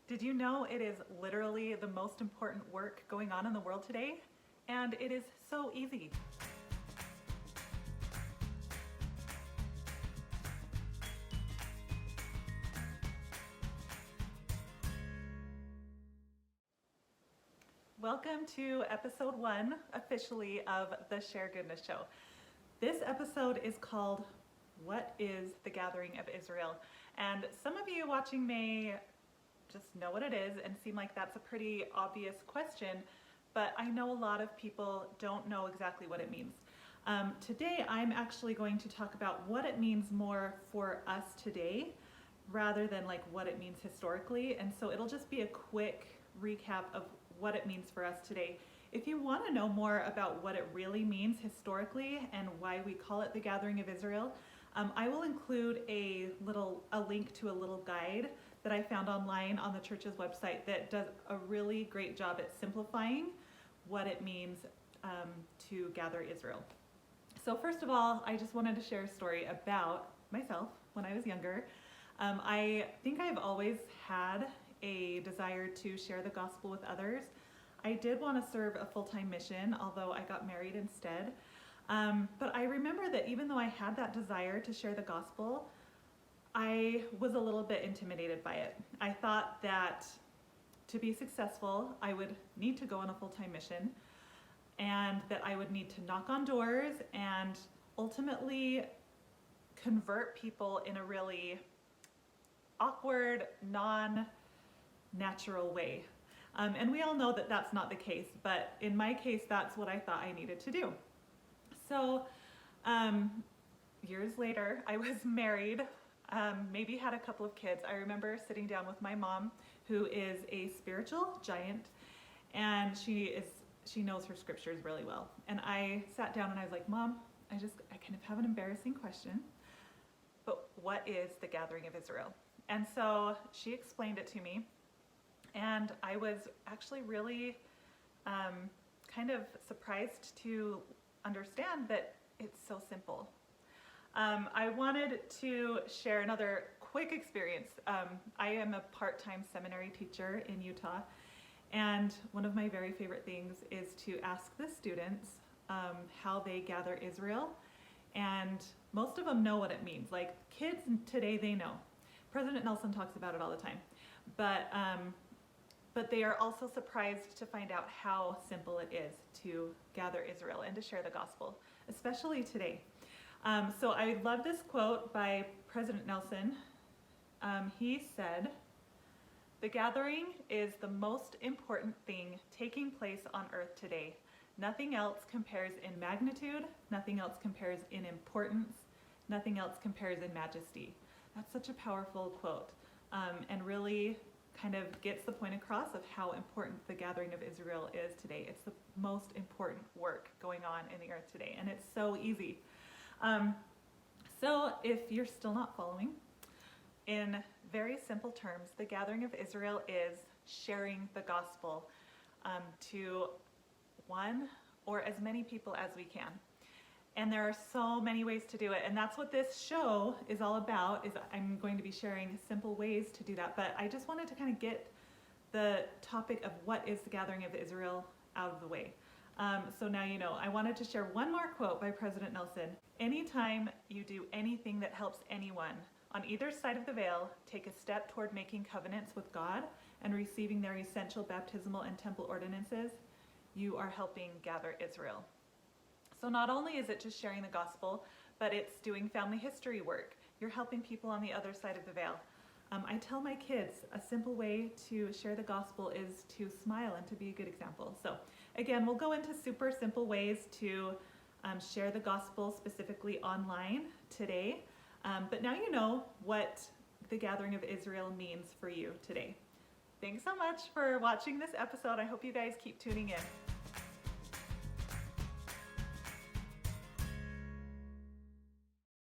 Did you know it is literally the most important work going on in the world today? And it is so easy. Welcome to episode 1, officially, of the Share Goodness Show. This episode is called, What is the Gathering of Israel? And some of you watching may just know what it is and seem like that's a pretty obvious question, but I know a lot of people don't know exactly what it means. Today I'm actually going to talk about what it means more for us today rather than like what it means historically, and so it'll just be a quick recap of what it means for us today. If you want to know more about what it really means historically and why we call it the Gathering of Israel, I will include a link to a little guide that I found online on the church's website that does a really great job at simplifying what it means to gather Israel. So first of all, I just wanted to share a story about myself when I was younger. I think I've always had a desire to share the gospel with others. I did want to serve a full-time mission, although I got married instead. But I remember that even though I had that desire to share the gospel, I was a little bit intimidated by it. I thought that to be successful, I would need to go on a full-time mission and that I would need to knock on doors and ultimately convert people in a really awkward, non-natural way. And we all know that that's not the case, but in my case, that's what I thought I needed to do. So years later, I was married, maybe had a couple of kids. I remember sitting down with my mom, who is a spiritual giant, and she knows her scriptures really well. And I sat down and I was like, Mom, I kind of have an embarrassing question, but what is the Gathering of Israel? And so she explained it to me, and I was actually really kind of surprised to understand that it's so simple. I wanted to share another quick experience. I am a part-time seminary teacher in Utah, and one of my very favorite things is to ask the students how they gather Israel, and most of them know what it means. Like kids today, they know. President Nelson talks about it all the time, but they are also surprised to find out how simple it is to gather Israel and to share the gospel, especially today. So I love this quote by President Nelson. He said, "The gathering is the most important thing taking place on earth today. Nothing else compares in magnitude, nothing else compares in importance, nothing else compares in majesty." That's such a powerful quote, and really kind of gets the point across of how important the Gathering of Israel is today. It's the most important work going on in the earth today, and it's so easy. So if you're still not following, in very simple terms, the Gathering of Israel is sharing the gospel to one or as many people as we can. And there are so many ways to do it, and that's what this show is all about. I'm going to be sharing simple ways to do that, but I just wanted to kind of get the topic of what is the Gathering of Israel out of the way. So now you know. I wanted to share one more quote by President Nelson. "Anytime you do anything that helps anyone on either side of the veil take a step toward making covenants with God and receiving their essential baptismal and temple ordinances, you are helping gather Israel." So not only is it just sharing the gospel, but it's doing family history work. You're helping people on the other side of the veil. I tell my kids a simple way to share the gospel is to smile and to be a good example. So again, we'll go into super simple ways to share the gospel specifically online today. But now you know what the Gathering of Israel means for you today. Thanks so much for watching this episode. I hope you guys keep tuning in.